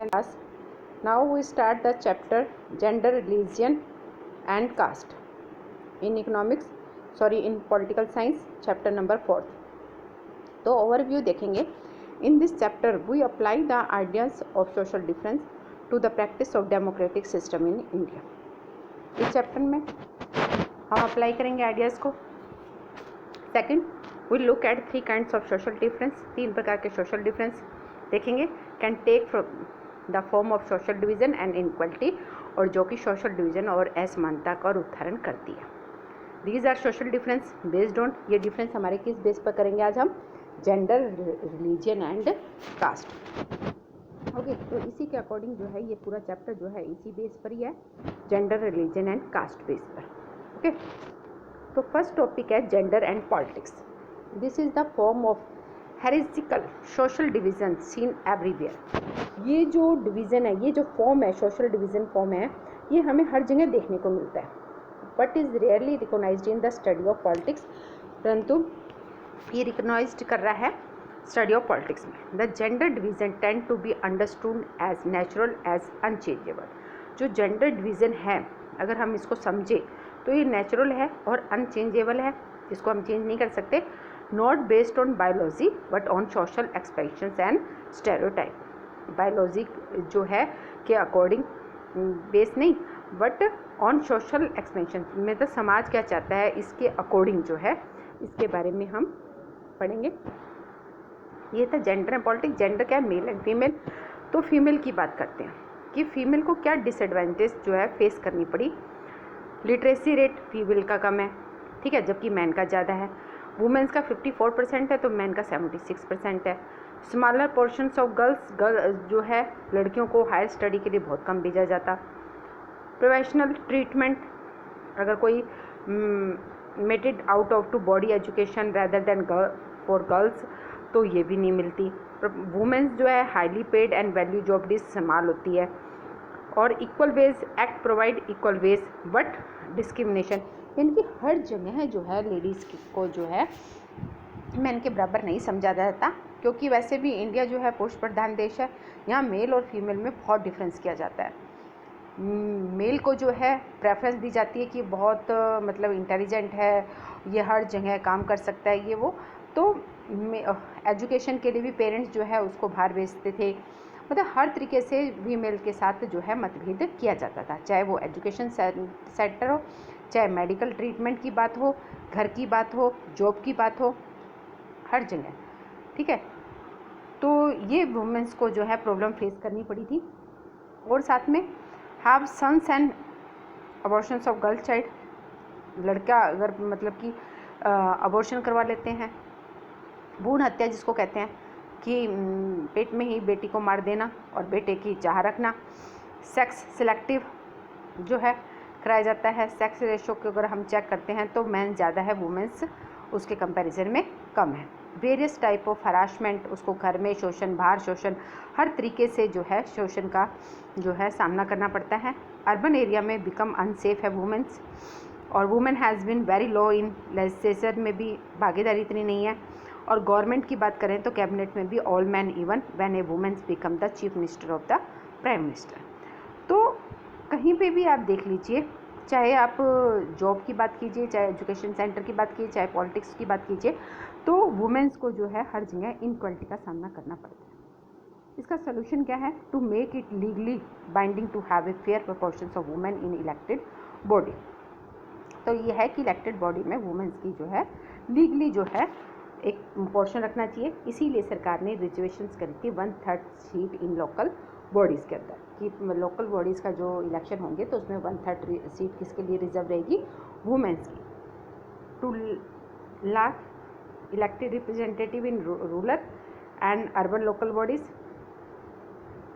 Class. Now we start the chapter Gender, Religion and Caste in in Political Science, chapter number 4. तो overview देखेंगे. In this chapter we apply the ideas of social difference to the practice of democratic system in India. इस chapter में हम apply करेंगे ideas को. Second, we look at three kinds of social difference. तीन प्रकार के social difference देखेंगे. Can take from the form of social division and inequality, और जो कि सोशल डिवीज़न और असमानता का उत्थान करती है. These are social difference based on, ये डिफरेंस हमारे किस बेस पर करेंगे आज हम? Gender, religion and caste. Okay, तो इसी के अकॉर्डिंग जो है ये पूरा चैप्टर जो है इसी बेस पर ही है, gender, religion and caste base पर. ओके, तो फर्स्ट टॉपिक है gender and politics. This is the form of hierarchical social division seen everywhere. ये जो डिवीज़न है, ये जो फॉर्म है, सोशल डिवीज़न फॉर्म है, ये हमें हर जगह देखने को मिलता है, but is rarely recognised in the study of politics. परंतु ये रिकॉग्नाइज्ड कर रहा है स्टडी ऑफ पॉलिटिक्स में. The gender division tend to be understood as natural as unchangeable. जो जेंडर डिवीज़न है, अगर हम इसको समझें तो ये नेचुरल है और अनचेंजेबल है, इसको हम चेंज नहीं कर सकते. Not based on biology but on social expectations and stereotype. Biology जो है के अकॉर्डिंग बेस नहीं, बट ऑन सोशल एक्सपेंशन में तो समाज क्या चाहता है इसके अकॉर्डिंग जो है, इसके बारे में हम पढ़ेंगे. ये था जेंडर एंड पॉलिटिक्स. जेंडर क्या है? Male and female. तो फीमेल की बात करते हैं कि फीमेल को क्या डिसएडवांटेज जो है फेस करनी पड़ी. लिटरेसी रेट फीमेल का कम है, ठीक है, जबकि मैन का ज़्यादा है. वुमेन्स का 54% है तो मैन का 76% है. स्मॉलर पोर्शंस ऑफ गर्ल्स जो है, लड़कियों को हायर स्टडी के लिए बहुत कम भेजा जाता. प्रोफेशनल ट्रीटमेंट, अगर कोई mated out of to body education rather than for girls, तो ये भी नहीं मिलती. वुमेन्स जो है highly paid and value job इस्तेमाल होती है. और equal wage act provide equal wage but discrimination, यानी कि हर जगह जो है लेडीज़ को जो है मैन के बराबर नहीं समझा जाता, क्योंकि वैसे भी इंडिया जो है पुरुष प्रधान देश है. यहाँ मेल और फीमेल में बहुत डिफरेंस किया जाता है. मेल को जो है प्रेफरेंस दी जाती है कि बहुत मतलब इंटेलिजेंट है, ये हर जगह काम कर सकता है, ये वो. तो एजुकेशन के लिए भी पेरेंट्स जो है उसको बाहर भेजते थे. मतलब हर तरीके से फीमेल के साथ जो है मतभेद किया जाता था, चाहे वो एजुकेशन सेक्टर हो, चाहे मेडिकल ट्रीटमेंट की बात हो, घर की बात हो, जॉब की बात हो, हर जगह, ठीक है. तो ये वुमेंस को जो है प्रॉब्लम फेस करनी पड़ी थी. और साथ में have sons and abortions of girl child. लड़का अगर मतलब कि अबॉर्शन करवा लेते हैं, भ्रूण हत्या जिसको कहते हैं, कि पेट में ही बेटी को मार देना और बेटे की चाह रखना. सेक्स सिलेक्टिव जो है कराया जाता है. सेक्स रेशो को अगर हम चेक करते हैं तो मैन ज़्यादा है, वुमेन्स उसके कंपैरिजन में कम है. वेरियस टाइप ऑफ हरासमेंट, उसको घर में शोषण, बाहर शोषण, हर तरीके से जो है शोषण का जो है सामना करना पड़ता है. अर्बन एरिया में बिकम अनसेफ है वुमेन्स. और women has been very low in legislature में भी भागीदारी इतनी नहीं है. और गवर्नमेंट की बात करें तो कैबिनेट में भी all man even when a women's become the chief minister of the prime minister. तो कहीं पे भी आप देख लीजिए, चाहे आप जॉब की बात कीजिए, चाहे एजुकेशन सेंटर की बात कीजिए, चाहे पॉलिटिक्स की बात कीजिए, तो वुमेन्स को जो है हर जगह इनक्वालिटी का सामना करना पड़ता है. इसका सोल्यूशन क्या है? To make it legally binding to have a fair proportion of women in elected body. तो ये है कि इलेक्टेड बॉडी में वुमेन्स की जो है लीगली जो है एक पोर्शन रखना चाहिए. इसीलिए सरकार ने रिजर्वेशंस करी थी 1/3 सीट इन लोकल बॉडीज़ के अंदर, कि लोकल बॉडीज़ का जो इलेक्शन होंगे तो उसमें 1/3 सीट किसके लिए रिजर्व रहेगी? वुमेन्स की. Two lakh elected representative in rural and urban local bodies.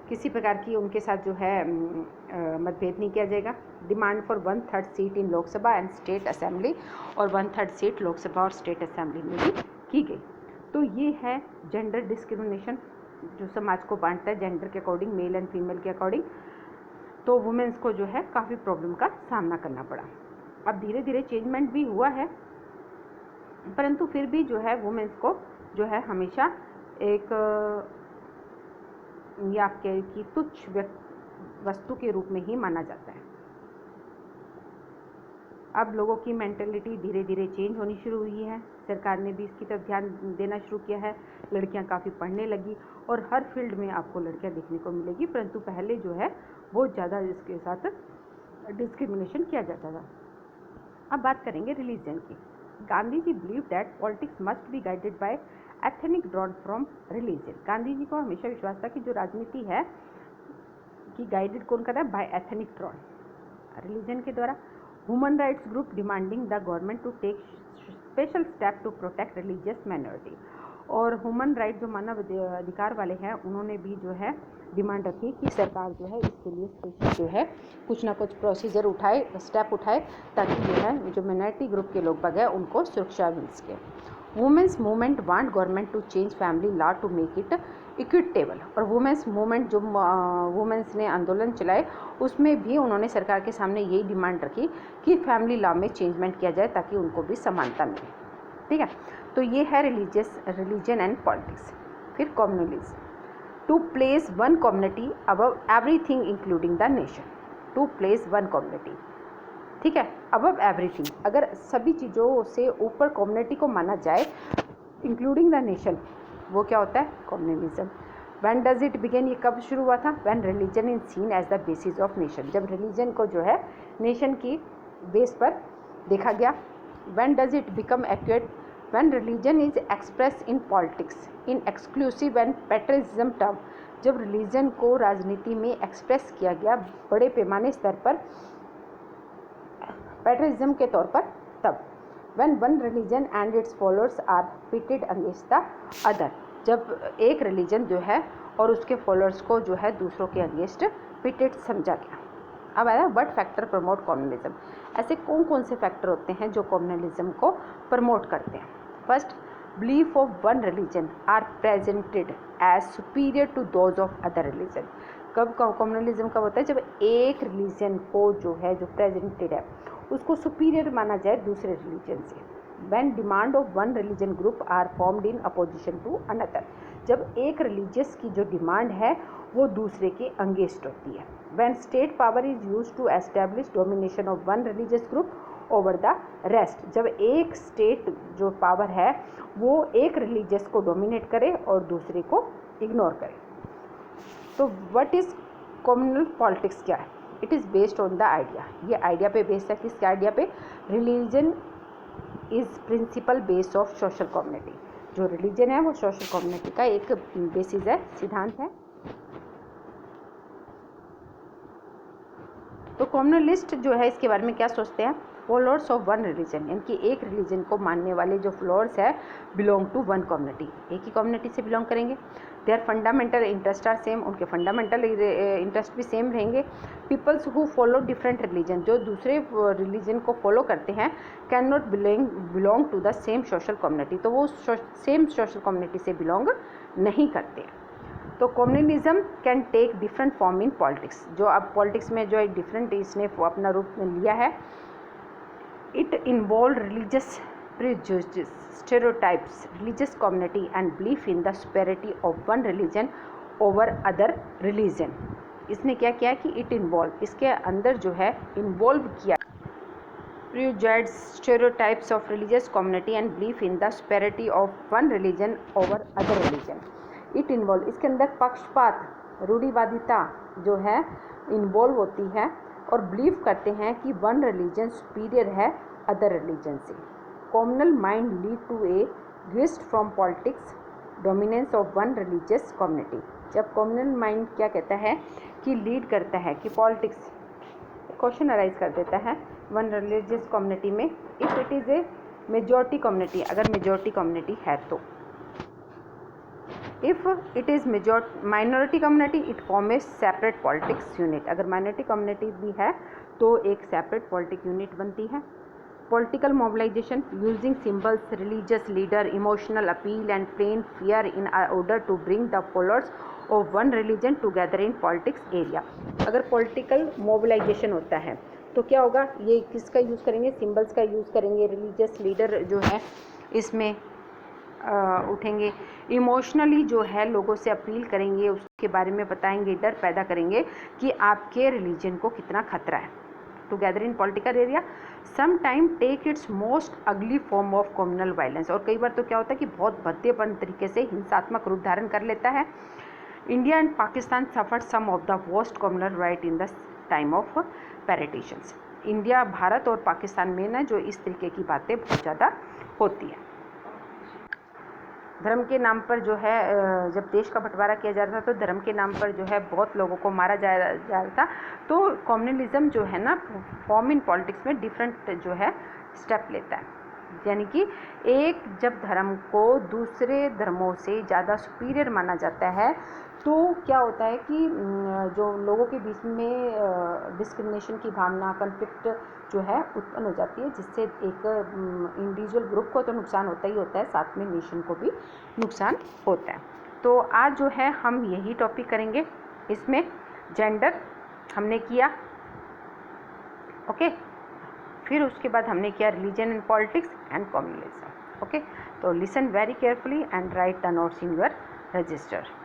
किसी प्रकार की उनके साथ जो है मतभेद नहीं किया जाएगा. Demand for 1/3 seat in Lok Sabha and state assembly, और 1/3 सीट लोकसभा और स्टेट असेंबली में भी की गई. तो ये है जेंडर डिस्क्रिमिनेशन जो समाज को बांटता है जेंडर के अकॉर्डिंग, मेल एंड फीमेल के अकॉर्डिंग. तो वुमेन्स को जो है काफ़ी प्रॉब्लम का सामना करना पड़ा. अब धीरे धीरे चेंजमेंट भी हुआ है, परंतु फिर भी जो है वुमेन्स को जो है हमेशा एक या की तुच्छ वस्तु के रूप में ही माना जाता है। अब लोगों की मेंटेलिटी धीरे धीरे चेंज होनी शुरू हुई है, सरकार ने भी इसकी तरफ ध्यान देना शुरू किया है। लड़कियां काफ़ी पढ़ने लगी और हर फील्ड में आपको लड़कियां देखने को मिलेगी, परंतु पहले जो है बहुत ज़्यादा इसके साथ डिस्क्रिमिनेशन किया जाता था। अब बात करेंगे रिलीजन की। Gandhi ji believe that politics must be guided by ethnic drawn from religion. Gandhi ji को हमेशा विश्वास था कि जो राजनीति है कि गाइडेड कौन कर रहा है, बाय एथनिक ड्रॉन, रिलीजन के द्वारा। Human rights group demanding the government to take special step to protect religious minority. और ह्यूमन राइट जो मानव अधिकार वाले हैं उन्होंने भी जो है डिमांड रखी कि सरकार जो है इसके लिए स्पेशल जो है कुछ ना कुछ प्रोसीजर उठाए, स्टेप उठाए, ताकि जो है जो माइनॉरिटी ग्रुप के लोग हैं उनको सुरक्षा मिल सके। Women's movement want government to change family law to make it equitable. और वुमेंस मूवमेंट जो वुमेंस ने आंदोलन चलाए उसमें भी उन्होंने सरकार के सामने यही डिमांड रखी कि फैमिली लॉ में चेंजमेंट किया जाए ताकि उनको भी समानता मिले। ठीक है, तो ये है रिलीजन एंड पॉलिटिक्स। फिर communalism, to place one community above everything including the nation. To place one community, ठीक है, अबव एवरीथिंग, अगर सभी चीज़ों से ऊपर कम्युनिटी को माना जाए इंक्लूडिंग द नेशन, वो क्या होता है, communalism. When does it begin, ये कब शुरू हुआ था, when religion is seen as the basis of nation, जब रिलीजन को जो है नेशन की बेस पर देखा गया। When does it become accurate, when religion is express in politics in exclusive and patriotism term, जब रिलीजन को राजनीति में एक्सप्रेस किया गया बड़े पैमाने स्तर पर पैट्रियटिज्म के तौर पर, तब। When one religion and its followers are pitted against the other, जब एक रिलीजन जो है और उसके फॉलोअर्स को जो है दूसरों के अगेंस्ट पिटेड समझा गया। अब आया व्हाट फैक्टर प्रमोट कम्युनलिज्म। ऐसे कौन कौन से फैक्टर होते हैं जो कम्युनलिज्म को प्रमोट करते हैं। First, belief of one religion are presented as superior to those of other religion. कब कम्युनलिज्म कब होता है, जब एक रिलीजन को जो है जो प्रेजेंटेड है उसको सुपीरियर माना जाए दूसरे रिलीजन से। When demand of one religion group are formed in opposition to another, जब एक रिलीजियस की जो डिमांड है वो दूसरे के अगेंस्ट होती है। When state power is used to establish domination of one religious group over the rest, जब एक स्टेट जो पावर है वो एक रिलीजियस को डोमिनेट करे और दूसरे को इग्नोर करे। तो व्हाट इज कम्युनल पॉलिटिक्स, क्या है, it is based on the idea, ये आइडिया पे बेस्ड है। किसके आइडिया पे, religion is principle base of social community, जो रिलीजन है वो सोशल कम्युनिटी का एक बेसिस है, सिद्धांत है। तो कम्युनलिस्ट जो है इसके बारे में क्या सोचते हैं, फॉलोअर्स ऑफ वन रिलीजन, यानी कि एक रिलीजन को मानने वाले जो फॉलोअर्स है बिलोंग टू वन कम्युनिटी, एक ही कम्युनिटी से बिलोंग करेंगे। Their fundamental interest are same, उनके फंडामेंटल इंटरेस्ट भी सेम रहेंगे। Peoples who follow different religion, जो दूसरे रिलीजन को फॉलो करते हैं, can not belong to the same social community, तो वो सेम सोशल कम्युनिटी से बिलोंग नहीं करते। तो communalism can take different form in politics, जो अब पॉलिटिक्स में जो एक डिफरेंट इसने अपना रूप लिया है। It involve religious prejudices, stereotypes, religious community and belief in the superiority of one religion over other religion। इसने क्या किया कि इट इन्वॉल्व, इसके अंदर जो है इन्वॉल्व किया prejudices, stereotypes of religious community and belief in the superiority of one religion over other religion। It involve, इसके अंदर पक्षपात, रूढ़िवादिता जो है इन्वॉल्व होती है और बिलीव करते हैं कि वन रिलीजन सुपीरियर है अदर रिलीजन से। Communal mind lead to a twist from politics dominance of one religious community. जब कम्युनल माइंड क्या कहता है कि लीड करता है कि पॉलिटिक्स क्वेश्चन अराइज कर देता है वन रिलीजियस कम्युनिटी में, if it is a majority community, अगर मेजॉरिटी कम्युनिटी है तो। If it is minority community it form A separate politics unit, अगर माइनॉरिटी कम्युनिटी भी है तो एक सेपरेट पॉलिटिक यूनिट बनती है। Political mobilization using symbols, religious leader, emotional appeal and plain fear in order to bring the followers of one religion together in politics area। अगर political mobilization होता है तो क्या होगा, ये किसका यूज़ करेंगे, सिम्बल्स का यूज़ करेंगे, रिलीजियस लीडर जो है इसमें उठेंगे, इमोशनली जो है लोगों से अपील करेंगे, उसके बारे में बताएंगे, डर पैदा करेंगे कि आपके रिलीजन को कितना खतरा है। Together in political area sometime take its most ugly form of communal violence, और कई बार तो क्या होता है कि बहुत भद्देपन तरीके से हिंसात्मक रूप धारण कर लेता है। India and Pakistan suffered some of the worst communal riot in the time of partitions. India, Bharat और पाकिस्तान में ना जो इस तरीके की बातें बहुत ज़्यादा होती है। धर्म के नाम पर जो है जब देश का बंटवारा किया जा रहा था तो धर्म के नाम पर जो है बहुत लोगों को मारा जा रहा था। तो कम्युनलिज्म जो है ना फॉर्म इन पॉलिटिक्स में डिफरेंट जो है स्टेप लेता है, यानी कि एक जब धर्म को दूसरे धर्मों से ज़्यादा सुपीरियर माना जाता है तो क्या होता है कि जो लोगों के बीच में डिस्क्रिमिनेशन की भावना, कन्फ्लिक्ट जो है उत्पन्न हो जाती है, जिससे एक इंडिविजुअल ग्रुप को तो नुकसान होता ही होता है, साथ में नेशन को भी नुकसान होता है। तो आज जो है हम यही टॉपिक करेंगे। इसमें जेंडर हमने किया, ओके, फिर उसके बाद हमने किया religion and politics and communalism. Okay, तो listen very carefully and write the notes in your register.